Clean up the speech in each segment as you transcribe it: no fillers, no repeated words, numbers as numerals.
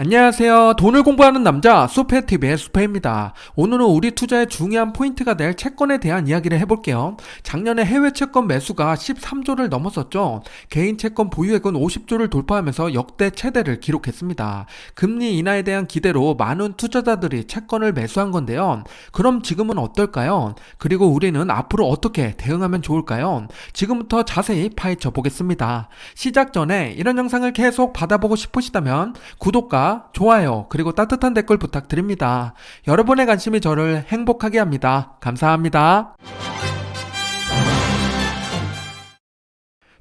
안녕하세요. 돈을 공부하는 남자 수페TV의 수페입니다. 오늘은 우리 투자의 중요한 포인트가 될 채권에 대한 이야기를 해볼게요. 작년에 해외 채권 매수가 13조를 넘었었죠. 개인 채권 보유액은 50조를 돌파하면서 역대 최대를 기록했습니다. 금리 인하에 대한 기대로 많은 투자자들이 채권을 매수한 건데요. 그럼 지금은 어떨까요? 그리고 우리는 앞으로 어떻게 대응하면 좋을까요? 지금부터 자세히 파헤쳐 보겠습니다. 시작 전에 이런 영상을 계속 받아보고 싶으시다면 구독과 좋아요 그리고 따뜻한 댓글 부탁드립니다. 여러분의 관심이 저를 행복하게 합니다. 감사합니다.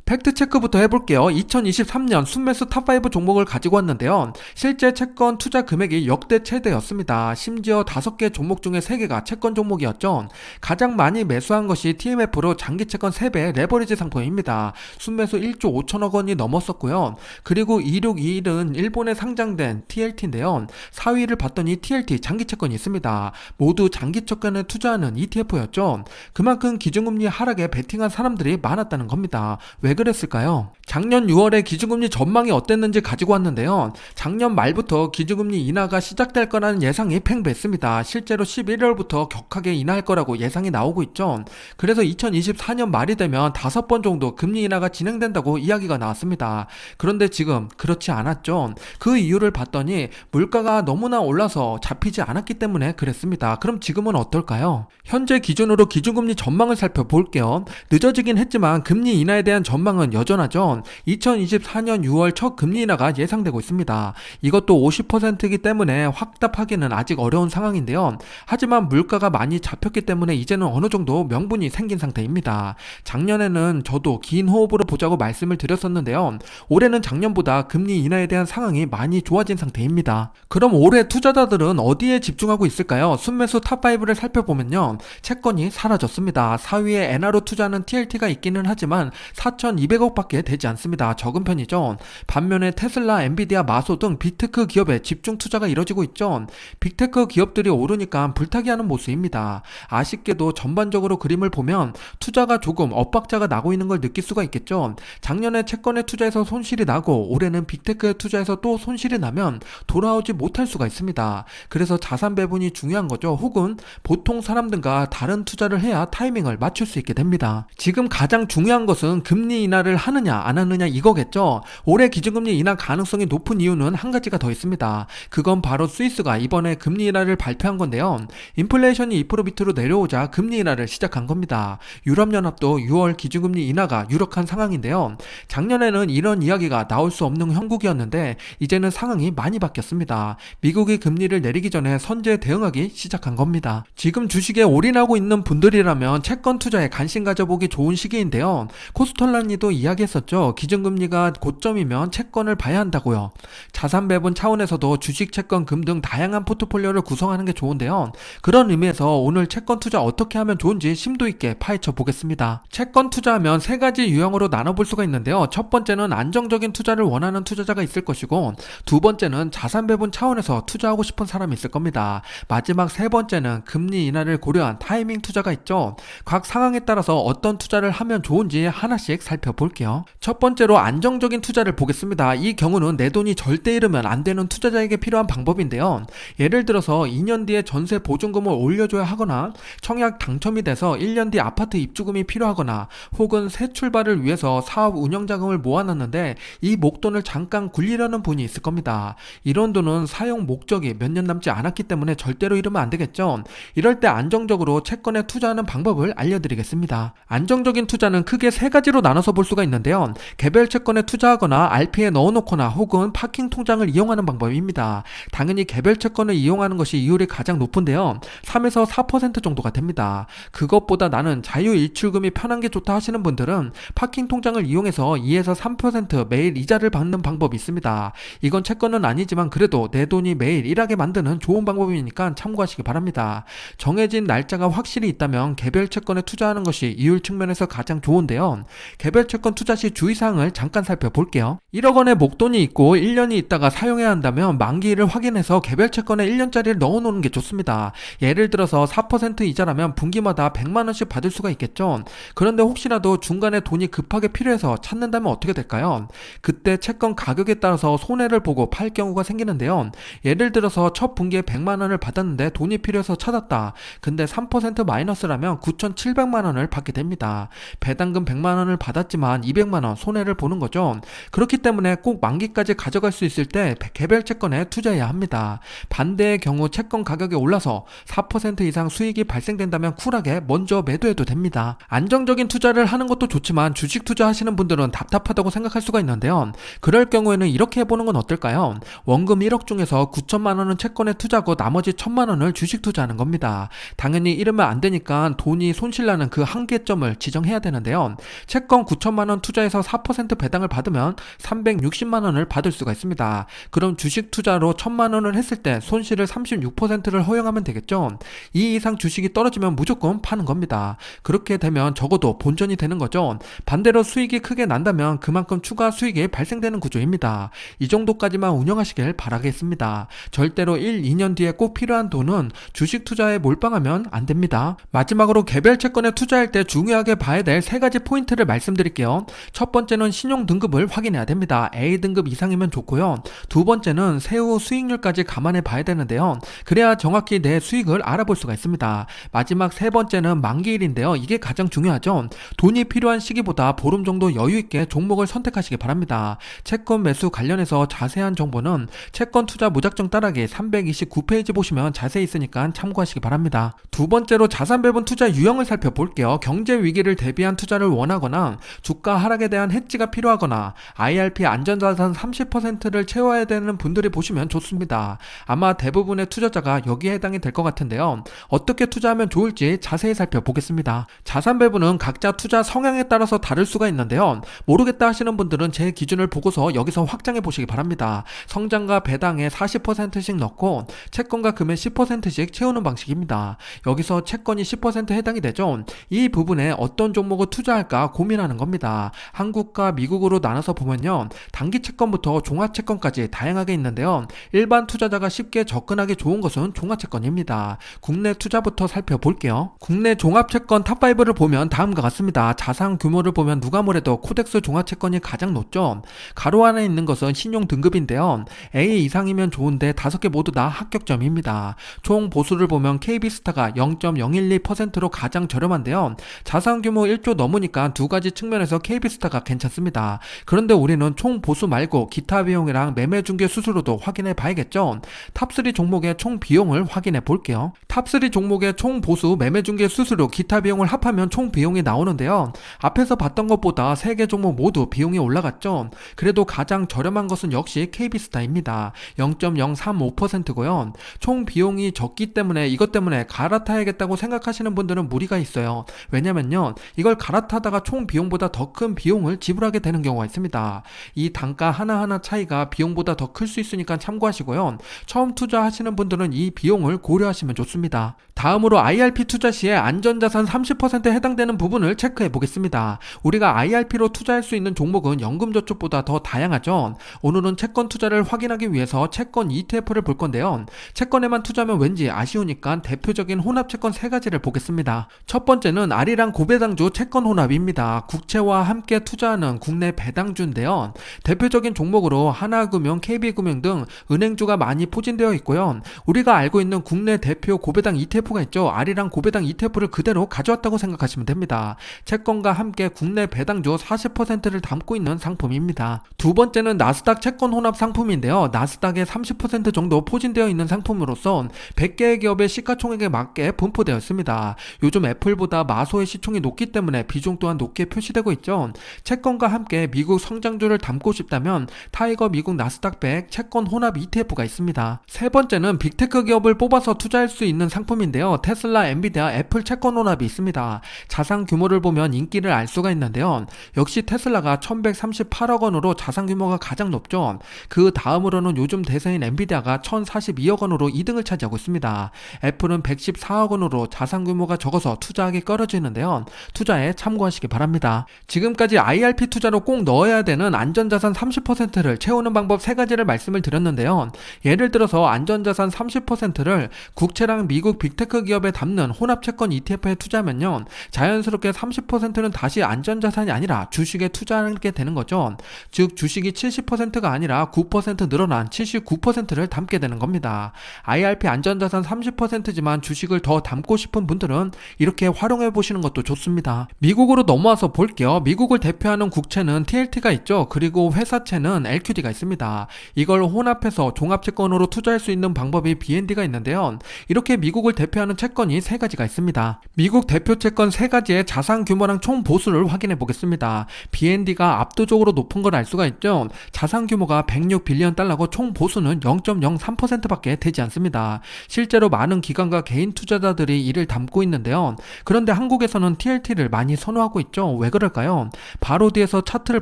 팩트체크부터 해볼게요. 2023년 순매수 탑5 종목을 가지고 왔는데요. 실제 채권 투자 금액이 역대 최대였습니다. 심지어 5개 종목 중에 3개가 채권 종목이었죠. 가장 많이 매수한 것이 TMF로 장기채권 3배 레버리지 상품입니다. 순매수 1조 5천억 원이 넘었었고요. 그리고 2621은 일본에 상장된 TLT인데요. 4위를 봤더니 TLT 장기채권이 있습니다. 모두 장기채권에 투자하는 ETF였죠. 그만큼 기준금리 하락에 베팅한 사람들이 많았다는 겁니다. 왜 그랬을까요? 작년 6월에 기준금리 전망이 어땠는지 가지고 왔는데요. 작년 말부터 기준금리 인하가 시작될 거라는 예상이 팽배했습니다. 실제로 11월부터 격하게 인하할 거라고 예상이 나오고 있죠. 그래서 2024년 말이 되면 5번 정도 금리 인하가 진행된다고 이야기가 나왔습니다. 그런데 지금 그렇지 않았죠. 그 이유를 봤더니 물가가 너무나 올라서 잡히지 않았기 때문에 그랬습니다. 그럼 지금은 어떨까요? 현재 기준으로 기준금리 전망을 살펴볼게요. 늦어지긴 했지만 금리 인하에 대한 전망은 여전하죠. 2024년 6월 첫 금리 인하가 예상되고 있습니다. 이것도 50%이기 때문에 확답하기는 아직 어려운 상황인데요. 하지만 물가가 많이 잡혔기 때문에 이제는 어느 정도 명분이 생긴 상태입니다. 작년에는 저도 긴 호흡으로 보자고 말씀을 드렸었는데요. 올해는 작년보다 금리 인하에 대한 상황이 많이 좋아진 상태입니다. 그럼 올해 투자자들은 어디에 집중하고 있을까요? 순매수 탑5를 살펴보면요. 채권이 사라졌습니다. 4위에 엔화로 투자하는 TLT가 있기는 하지만 4,200억밖에 되지 않습니다. 적은 편이죠. 반면에 테슬라, 엔비디아, 마소 등 빅테크 기업에 집중 투자가 이뤄지고 있죠. 빅테크 기업들이 오르니까 불타기하는 모습입니다. 아쉽게도 전반적으로 그림을 보면 투자가 조금 엇박자가 나고 있는 걸 느낄 수가 있겠죠. 작년에 채권에 투자해서 손실이 나고 올해는 빅테크에 투자해서 또 손실이 나면 돌아오지 못할 수가 있습니다. 그래서 자산 배분이 중요한 거죠. 혹은 보통 사람들과 다른 투자를 해야 타이밍을 맞출 수 있게 됩니다. 지금 가장 중요한 것은 금리 인하를 하느냐 안 하느냐 이거겠죠. 올해 기준금리 인하 가능성이 높은 이유는 한 가지가 더 있습니다. 그건 바로 스위스가 이번에 금리 인하를 발표한 건데요. 인플레이션이 2% 밑으로 내려오자 금리 인하를 시작한 겁니다. 유럽연합도 6월 기준금리 인하가 유력한 상황인데요. 작년에는 이런 이야기가 나올 수 없는 형국이었는데 이제는 상황이 많이 바뀌었습니다. 미국이 금리를 내리기 전에 선제 대응하기 시작한 겁니다. 지금 주식에 올인하고 있는 분들이라면 채권 투자에 관심 가져보기 좋은 시기인데요. 코스톨라니도 이야기했었죠. 기준금리가 고점이면 채권을 봐야 한다고요. 자산 배분 차원에서도 주식, 채권, 금 등 다양한 포트폴리오를 구성하는 게 좋은데요. 그런 의미에서 오늘 채권 투자 어떻게 하면 좋은지 심도 있게 파헤쳐 보겠습니다. 채권 투자하면 3가지 유형으로 나눠볼 수가 있는데요. 첫 번째는 안정적인 투자를 원하는 투자자가 있을 것이고, 두 번째는 자산 배분 차원에서 투자하고 싶은 사람이 있을 겁니다. 마지막 세 번째는 금리 인하를 고려한 타이밍 투자가 있죠. 각 상황에 따라서 어떤 투자를 하면 좋은지 하나씩 살펴볼게요. 첫 번째로 안정적인 투자를 보겠습니다. 이 경우는 내 돈이 절대 잃으면 안 되는 투자자에게 필요한 방법인데요. 예를 들어서 2년 뒤에 전세 보증금을 올려줘야 하거나 청약 당첨이 돼서 1년 뒤 아파트 입주금이 필요하거나 혹은 새 출발을 위해서 사업 운영자금을 모아놨는데 이 목돈을 잠깐 굴리려는 분이 있을 겁니다. 이런 돈은 사용 목적이 몇 년 남지 않았기 때문에 절대로 잃으면 안 되겠죠. 이럴 때 안정적으로 채권에 투자하는 방법을 알려드리겠습니다. 안정적인 투자는 크게 3가지로 나눠서 볼 수가 있는데요. 개별 채권에 투자하거나 RP에 넣어놓거나 혹은 파킹 통장을 이용하는 방법입니다. 당연히 개별 채권을 이용하는 것이 이율이 가장 높은데요. 3에서 4% 정도가 됩니다. 그것보다 나는 자유일출금이 편한 게 좋다 하시는 분들은 파킹 통장을 이용해서 2에서 3% 매일 이자를 받는 방법이 있습니다. 이건 채권은 아니지만 그래도 내 돈이 매일 일하게 만드는 좋은 방법이니까 참고하시기 바랍니다. 정해진 날짜가 확실히 있다면 개별 채권에 투자하는 것이 이율 측면에서 가장 좋은데요. 개별 개별 채권 투자 시 주의사항을 잠깐 살펴볼게요. 1억 원의 목돈이 있고 1년이 있다가 사용해야 한다면 만기일을 확인해서 개별 채권에 1년짜리를 넣어놓는 게 좋습니다. 예를 들어서 4% 이자라면 분기마다 100만원씩 받을 수가 있겠죠. 그런데 혹시라도 중간에 돈이 급하게 필요해서 찾는다면 어떻게 될까요? 그때 채권 가격에 따라서 손해를 보고 팔 경우가 생기는데요. 예를 들어서 첫 분기에 100만원을 받았는데 돈이 필요해서 찾았다. 근데 3% 마이너스라면 9,700만원을 받게 됩니다. 배당금 100만원을 받았지만 200만원 손해를 보는 거죠. 그렇기 때문에 꼭 만기까지 가져갈 수 있을 때 개별 채권에 투자해야 합니다. 반대의 경우 채권 가격이 올라서 4% 이상 수익이 발생된다면 쿨하게 먼저 매도해도 됩니다. 안정적인 투자를 하는 것도 좋지만 주식 투자하시는 분들은 답답하다고 생각할 수가 있는데요. 그럴 경우에는 이렇게 해보는 건 어떨까요? 원금 1억 중에서 9천만원은 채권에 투자하고 나머지 1,000만원을 주식 투자하는 겁니다. 당연히 이러면 안 되니까 돈이 손실나는 그 한계점을 지정해야 되는데요. 채권 9천만원 투자해서 4% 배당을 받으면 360만원을 받을 수가 있습니다. 그럼 주식 투자로 1,000만원을 했을 때 손실을 36%를 허용하면 되겠죠. 이 이상 주식이 떨어지면 무조건 파는 겁니다. 그렇게 되면 적어도 본전이 되는 거죠. 반대로 수익이 크게 난다면 그만큼 추가 수익이 발생되는 구조입니다. 이 정도까지만 운영하시길 바라겠습니다. 절대로 1, 2년 뒤에 꼭 필요한 돈은 주식 투자에 몰빵하면 안 됩니다. 마지막으로 개별 채권에 투자할 때 중요하게 봐야 될 3가지 포인트를 말씀드릴게요. 첫 번째는 신용 등급을 확인해야 됩니다. A등급 이상이면 좋고요. 두 번째는 세후 수익률까지 감안해 봐야 되는데요. 그래야 정확히 내 수익을 알아볼 수가 있습니다. 마지막 세 번째는 만기일인데요. 이게 가장 중요하죠. 돈이 필요한 시기보다 보름 정도 여유 있게 종목을 선택하시기 바랍니다. 채권 매수 관련해서 자세한 정보는 채권 투자 무작정 따라기 329페이지 보시면 자세히 있으니까 참고하시기 바랍니다. 두 번째로 자산 배분 투자 유형을 살펴볼게요. 경제 위기를 대비한 투자를 원하거나 주가 하락에 대한 해지가 필요하거나 IRP 안전자산 30%를 채워야 되는 분들이 보시면 좋습니다. 아마 대부분의 투자자가 여기에 해당이 될 것 같은데요. 어떻게 투자하면 좋을지 자세히 살펴보겠습니다. 자산 배분은 각자 투자 성향에 따라서 다를 수가 있는데요. 모르겠다 하시는 분들은 제 기준을 보고서 여기서 확장해 보시기 바랍니다. 성장과 배당에 40%씩 넣고 채권과 금에 10%씩 채우는 방식입니다. 여기서 채권이 10% 해당이 되죠. 이 부분에 어떤 종목을 투자할까 고민하는 겁니다. 한국과 미국으로 나눠서 보면요. 단기 채권부터 종합 채권까지 다양하게 있는데요. 일반 투자자가 쉽게 접근하기 좋은 것은 종합 채권입니다. 국내 투자부터 살펴볼게요. 국내 종합 채권 탑5를 보면 다음과 같습니다. 자산 규모를 보면 누가 뭐래도 코덱스 종합 채권이 가장 높죠. 가로 안에 있는 것은 신용 등급인데요. A 이상이면 좋은데 5개 모두 다 합격점입니다. 총 보수를 보면 KB스타가 0.012%로 가장 저렴한데요. 자산 규모 1조 넘으니까 두 가지 측면에서 KB스타가 괜찮습니다. 그런데 우리는 총 보수 말고 기타 비용이랑 매매 중개 수수료도 확인해 봐야겠죠. 탑3 종목의 총 비용을 확인해 볼게요. 탑3 종목의 총 보수 매매 중개 수수료 기타 비용을 합하면 총 비용이 나오는데요. 앞에서 봤던 것보다 3개 종목 모두 비용이 올라갔죠. 그래도 가장 저렴한 것은 역시 KB스타입니다. 0.035%고요. 총 비용이 적기 때문에 이것 때문에 갈아타야겠다고 생각하시는 분들은 무리가 있어요. 왜냐면요. 이걸 갈아타다가 총 비용보다 더 큰 비용을 지불하게 되는 경우가 있습니다. 이 단가 하나하나 차이가 비용보다 더 클 수 있으니까 참고하시고요. 처음 투자하시는 분들은 이 비용을 고려하시면 좋습니다. 다음으로 IRP 투자 시에 안전자산 30%에 해당되는 부분을 체크해 보겠습니다. 우리가 IRP로 투자할 수 있는 종목은 연금저축보다 더 다양하죠. 오늘은 채권 투자를 확인하기 위해서 채권 ETF를 볼 건데요. 채권에만 투자하면 왠지 아쉬우니까 대표적인 혼합채권 3가지를 보겠습니다. 첫 번째는 아리랑 고배당주 채권 혼합입니다. 국채와 함께 투자하는 국내 배당주인데요. 대표적인 종목으로 하나금융, KB금융 등 은행주가 많이 포진되어 있고요. 우리가 알고 있는 국내 대표 고배당 ETF가 있죠. 아리랑 고배당 ETF를 그대로 가져왔다고 생각하시면 됩니다. 채권과 함께 국내 배당주 40%를 담고 있는 상품입니다. 두 번째는 나스닥 채권 혼합 상품인데요. 나스닥에 30% 정도 포진되어 있는 상품으로서 100개의 기업의 시가총액에 맞게 분포되어 있습니다. 요즘 애플보다 마소의 시총이 높기 때문에 비중 또한 높게 표시되고 있죠. 채권과 함께 미국 성장주를 담고 싶다면 타이거 미국 나스닥 100 채권 혼합 ETF가 있습니다. 세 번째는 빅테크 기업을 뽑아서 투자할 수 있는 상품인데요. 테슬라, 엔비디아, 애플 채권 혼합이 있습니다. 자산 규모를 보면 인기를 알 수가 있는데요. 역시 테슬라가 1138억 원으로 자산 규모가 가장 높죠. 그 다음으로는 요즘 대세인 엔비디아가 1042억 원으로 2등을 차지하고 있습니다. 애플은 114억 원으로 자산 규모가 적어서 투자하기 꺼려지는데요. 투자에 참고하시기 바랍니다. 지금까지 IRP 투자로 꼭 넣어야 되는 안전자산 30%를 채우는 방법 3가지를 말씀을 드렸는데요. 예를 들어서 안전자산 30%를 국채랑 미국 빅테크 기업에 담는 혼합채권 ETF에 투자하면요, 자연스럽게 30%는 다시 안전자산이 아니라 주식에 투자하게 되는 거죠. 즉 주식이 70%가 아니라 9% 늘어난 79%를 담게 되는 겁니다. IRP 안전자산 30%지만 주식을 더 담고 싶은 분들은 이렇게 활용해 보시는 것도 좋습니다. 미국으로 넘어와서 볼게요. 미국을 대표하는 국채는 TLT가 있죠. 그리고 회사채는 LQD가 있습니다. 이걸 혼합해서 종합채권으로 투자할 수 있는 방법이 BND가 있는데요. 이렇게 미국을 대표하는 채권이 3가지가 있습니다. 미국 대표 채권 3가지의 자산 규모랑 총 보수를 확인해 보겠습니다. BND가 압도적으로 높은 걸 알 수가 있죠. 자산 규모가 106빌리언 달러고 총 보수는 0.03%밖에 되지 않습니다. 실제로 많은 기관과 개인 투자자들이 이를 담고 있는데요. 그런데 한국에서는 TLT를 많이 선호하고 있죠. 왜 그럴까요? 바로 뒤에서 차트를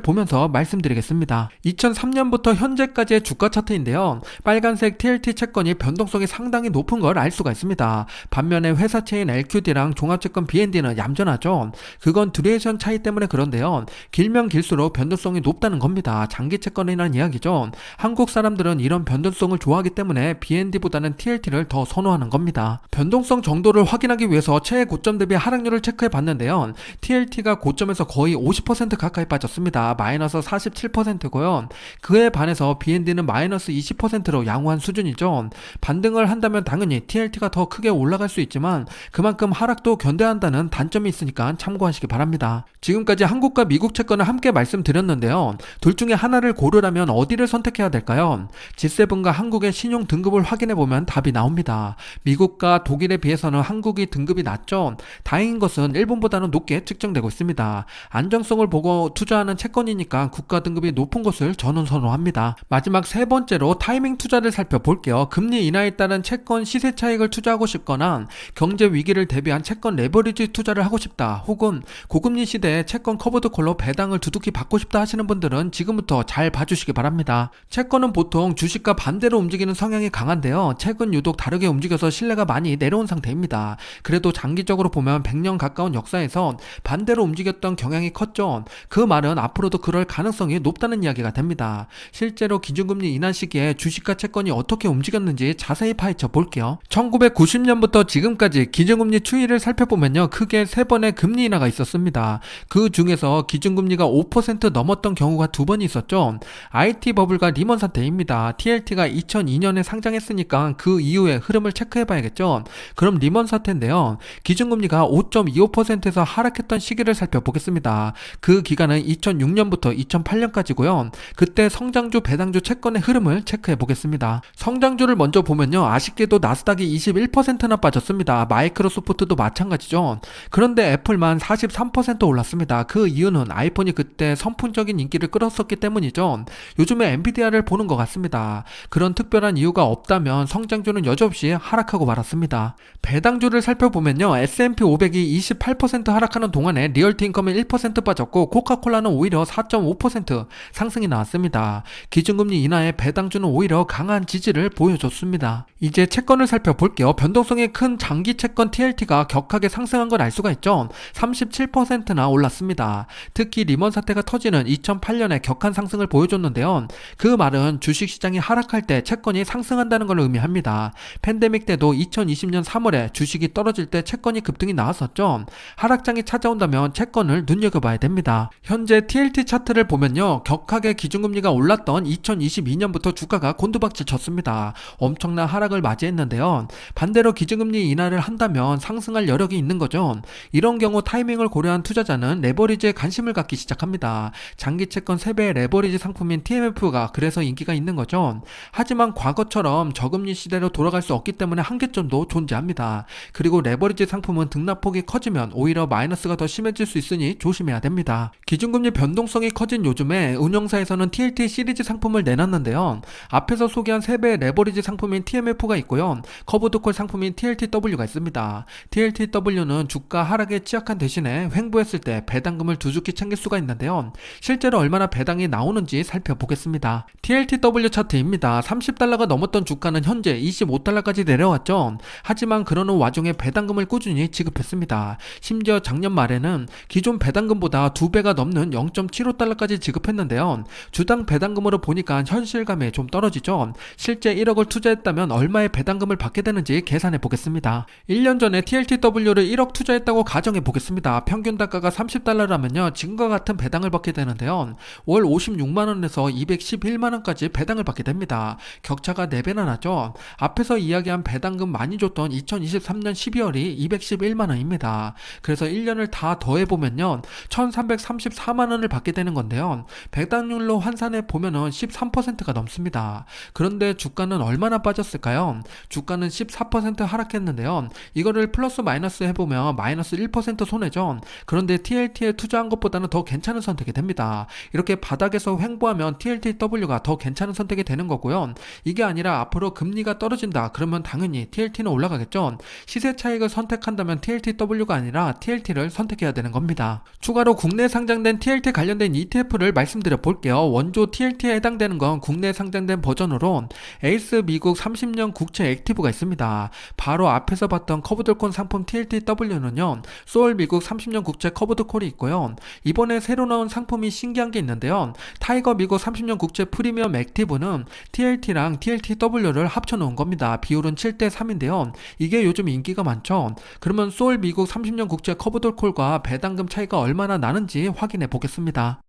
보면서 말씀드리겠습니다. 2003년부터 현재까지의 주가 차트인데요. 빨간색 TLT 채권이 변동성이 상당히 높은 걸 알 수가 있습니다. 반면에 회사채인 LQD랑 종합채권 BND는 얌전하죠. 그건 듀레이션 차이 때문에 그런데요. 길면 길수록 변동성이 높다는 겁니다. 장기 채권이라는 이야기죠. 한국 사람들은 이런 변동성을 좋아하기 때문에 BND보다는 TLT를 더 선호하는 겁니다. 변동성 정도를 확인하기 위해서 최애 고점 대비 하락률을 체크해 봤는데요. TLT가 고점에서 거의 50% 가까이 빠졌습니다. 마이너스 47%고요. 그에 반해서 BND는 마이너스 20%로 양호한 수준이죠. 반등을 한다면 당연히 TLT가 더 크게 올라갈 수 있지만 그만큼 하락도 견뎌야 한다는 단점이 있으니까 참고하시기 바랍니다. 지금까지 한국과 미국 채권을 함께 말씀드렸는데요. 둘 중에 하나를 고르라면 어디를 선택해야 될까요? G7과 한국의 신용 등급을 확인해보면 답이 나옵니다. 미국과 독일에 비해서는 한국이 등급이 낮죠. 다행인 것은 일본보다는 높게 측정되고 있습니다. 안정성을 보고 투자하는 채권이니까 국가 등급이 높은 것을 저는 선호합니다. 마지막 3번째로 타이밍 투자를 살펴볼게요. 금리 인하에 따른 채권 시세 차익을 투자하고 싶거나 경제 위기를 대비한 채권 레버리지 투자를 하고 싶다, 혹은 고금리 시대에 채권 커버드 콜로 배당을 두둑히 받고 싶다 하시는 분들은 지금부터 잘 봐주시기 바랍니다. 채권은 보통 주식과 반대로 움직이는 성향이 강한데요. 최근 유독 다르게 움직여서 신뢰가 많이 내려온 상태입니다. 그래도 장기적으로 보면 100년 가까운 역사에서 반대로 움직였던 경향이 컸죠. 그 말은 앞으로도 그럴 가능성이 높다는 이야기가 됩니다. 실제로 기준금리 인하 시기에 주식과 채권이 어떻게 움직였는지 자세히 파헤쳐 볼게요. 1990년부터 지금까지 기준금리 추이를 살펴보면요, 크게 3번의 금리 인하가 있었습니다. 그 중에서 기준금리가 5% 넘었던 경우가 2번이 있었죠. IT 버블과 리먼 사태입니다. TLT가 2002년에 상장했으니까 그 이후의 흐름을 체크해 봐야겠죠. 그럼 리먼 사태인데요. 기준금리가 5.25%에서 하락했던 시기를 살펴보겠습니다. 그 기간은 2006년부터 2008년까지고요. 그때 성장주, 배당주 채권의 흐름을 체크해 보겠습니다. 성장주를 먼저 보면요, 아쉽게도 나스닥이 21%나 빠졌습니다. 마이크로소프트도 마찬가지죠. 그런데 애플만 43% 올랐습니다. 그 이유는 아이폰이 그때 선풍적인 인기를 끌었었기 때문이죠. 요즘에 엔비디아를 보는 것 같습니다. 그런 특별한 이유가 없다면 성장주는 여지없이 하락하고 말았습니다. 배당주를 살펴보면요, S&P 500이 28% 하락하는 동안에 리얼티 인컴은 1% 빠졌고 코카콜라는 오히려 4.5% 상승이 나왔습니다. 기준금리 인하에 배당주는 오히려 강한 지지를 보여줬습니다. 이제 채권을 살펴볼게요. 변동성이 큰 장기 채권 TLT가 격하게 상승한 걸 알 수가 있죠. 37%나 올랐습니다. 특히 리먼 사태가 터지는 2008년에 격한 상승을 보여줬는데요. 그 말은 주식시장이 하락할 때 채권이 상승한다는 걸 의미합니다. 팬데믹 때도 2020년 3월에 주식이 떨어질 때 채권이 급등이 나왔었죠. 하락장이 찾아온다면 채권을 눈여겨봐야 됩니다. 현재 TLT 차트를 보면요, 격하게 기준금리가 올랐던 2022년부터 주가가 곤두박질 쳤습니다. 엄청난 하락을 맞이했는데요. 반대로 기준금리 인하를 한다면 상승할 여력이 있는 거죠. 이런 경우 타이밍을 고려한 투자자는 레버리지에 관심을 갖기 시작합니다. 장기 채권 3배의 레버리지 상품인 TMF가 그래서 인기가 있는 거죠. 하지만 과거처럼 저금리 시대로 돌아갈 수 없기 때문에 한계점도 존재합니다. 그리고 레버리지 상품은 등락폭이 커지면 오히려 마이너스가 더 심해질 수 있으니 조심해야 됩니다. 기준금리 변동성이 커진 요즘에 운용사에서는 TLT 시리즈 상품을 내놨는데요. 앞에서 소개한 3배의 레버리지 상품인 TMF가 있고요. 커브드콜 상품인 TLTW가 있습니다. TLTW는 주가 하락에 취약한 대신에 횡보했을 때 배당금을 두둑히 챙길 수가 있는데요. 실제로 얼마나 배당이 나오는지 살펴보겠습니다. TLTW 차트입니다. 30달러가 넘었던 주가는 현재 25달러까지 내려왔죠. 하지만 그러는 와중에 배당금을 꾸준히 지급했습니다. 심지어 작년 말에는 기존 배당 배당금보다 2배가 넘는 0.75달러까지 지급했는데요. 주당 배당금으로 보니까 현실감이 좀 떨어지죠. 실제 1억을 투자했다면 얼마의 배당금을 받게 되는지 계산해 보겠습니다. 1년 전에 TLTW를 1억 투자했다고 가정해 보겠습니다. 평균 단가가 30달러라면요. 지금과 같은 배당을 받게 되는데요. 월 56만원에서 211만원까지 배당을 받게 됩니다. 격차가 4배나 나죠. 앞에서 이야기한 배당금 많이 줬던 2023년 12월이 211만원입니다. 그래서 1년을 다 더해보면요. 1334만원을 받게 되는 건데요. 배당률로 환산해 보면은 13%가 넘습니다. 그런데 주가는 얼마나 빠졌을까요? 주가는 14% 하락했는데요. 이거를 플러스 마이너스 해보면 마이너스 1% 손해죠. 그런데 TLT에 투자한 것보다는 더 괜찮은 선택이 됩니다. 이렇게 바닥에서 횡보하면 TLTW가 더 괜찮은 선택이 되는 거고요. 이게 아니라 앞으로 금리가 떨어진다 그러면 당연히 TLT는 올라가겠죠. 시세 차익을 선택한다면 TLTW가 아니라 TLT를 선택해야 되는 겁니다. 추가로 국내 상장된 TLT 관련된 ETF를 말씀드려 볼게요. 원조 TLT에 해당되는 건 국내 상장된 버전으로 에이스 미국 30년 국채 액티브가 있습니다. 바로 앞에서 봤던 커브드콜 상품 TLTW는요. 소울 미국 30년 국채 커브드콜이 있고요. 이번에 새로 나온 상품이 신기한 게 있는데요. 타이거 미국 30년 국채 프리미엄 액티브는 TLT랑 TLTW를 합쳐놓은 겁니다. 비율은 7대3인데요. 이게 요즘 인기가 많죠. 그러면 소울 미국 30년 국채 커브드콜과 배당금 차이가 얼마나 나는지 확인해 보겠습니다.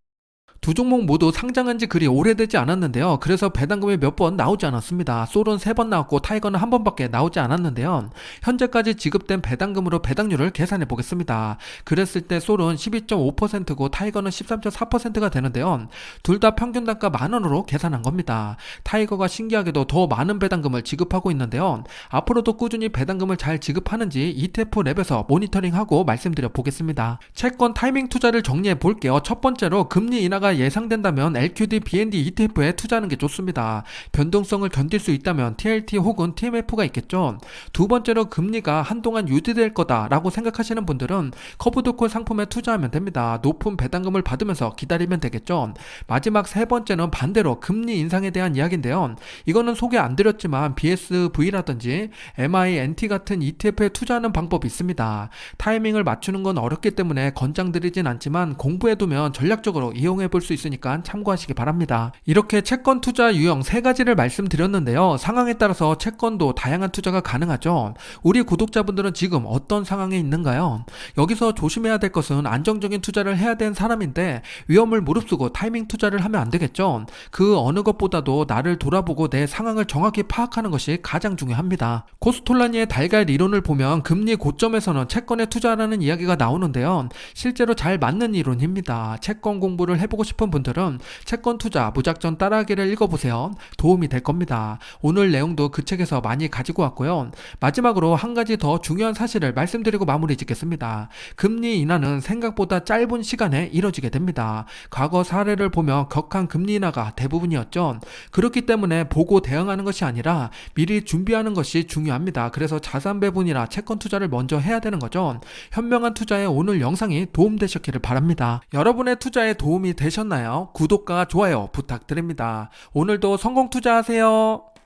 두 종목 모두 상장한 지 그리 오래되지 않았는데요. 그래서 배당금이 몇 번 나오지 않았습니다. 솔은 3번 나왔고 타이거는 1번밖에 나오지 않았는데요. 현재까지 지급된 배당금으로 배당률을 계산해 보겠습니다. 그랬을 때 솔은 12.5%고 타이거는 13.4%가 되는데요. 둘 다 평균 단가 만원으로 계산한 겁니다. 타이거가 신기하게도 더 많은 배당금을 지급하고 있는데요. 앞으로도 꾸준히 배당금을 잘 지급하는지 ETF 랩에서 모니터링하고 말씀드려 보겠습니다. 채권 타이밍 투자를 정리해 볼게요. 첫 번째로 금리 인하가 예상된다면 LQD BND ETF에 투자하는 게 좋습니다. 변동성을 견딜 수 있다면 TLT 혹은 TMF가 있겠죠. 두 번째로 금리가 한동안 유지될 거다라고 생각하시는 분들은 커브드콜 상품에 투자하면 됩니다. 높은 배당금을 받으면서 기다리면 되겠죠. 마지막 세 번째는 반대로 금리 인상에 대한 이야기인데요. 이거는 소개 안 드렸지만 BSV라든지 MINT 같은 ETF에 투자하는 방법이 있습니다. 타이밍을 맞추는 건 어렵기 때문에 권장드리진 않지만 공부해두면 전략적으로 이용해 볼 수 있으니까 참고하시기 바랍니다. 이렇게 채권 투자 유형 3가지를 말씀드렸는데요. 상황에 따라서 채권도 다양한 투자가 가능하죠. 우리 구독자분들은 지금 어떤 상황에 있는가요? 여기서 조심해야 될 것은 안정적인 투자를 해야 되는 사람인데 위험을 무릅쓰고 타이밍 투자를 하면 안 되겠죠. 그 어느 것보다도 나를 돌아보고 내 상황을 정확히 파악하는 것이 가장 중요합니다. 코스톨라니의 달걀 이론을 보면 금리 고점에서는 채권에 투자하라는 이야기가 나오는데요. 실제로 잘 맞는 이론입니다. 채권 공부를 해보고 싶은 분들은 채권 투자 무작정 따라하기를 읽어보세요. 도움이 될 겁니다. 오늘 내용도 그 책에서 많이 가지고 왔고요. 마지막으로 한 가지 더 중요한 사실을 말씀드리고 마무리 짓겠습니다. 금리 인하는 생각보다 짧은 시간에 이뤄지게 됩니다. 과거 사례를 보면 격한 금리 인하가 대부분이었죠. 그렇기 때문에 보고 대응하는 것이 아니라 미리 준비하는 것이 중요합니다. 그래서 자산 배분이나 채권 투자를 먼저 해야 되는 거죠. 현명한 투자에 오늘 영상이 도움되셨기를 바랍니다. 여러분의 투자에 도움이 되셨나요? 구독과 좋아요 부탁드립니다. 오늘도 성공 투자하세요.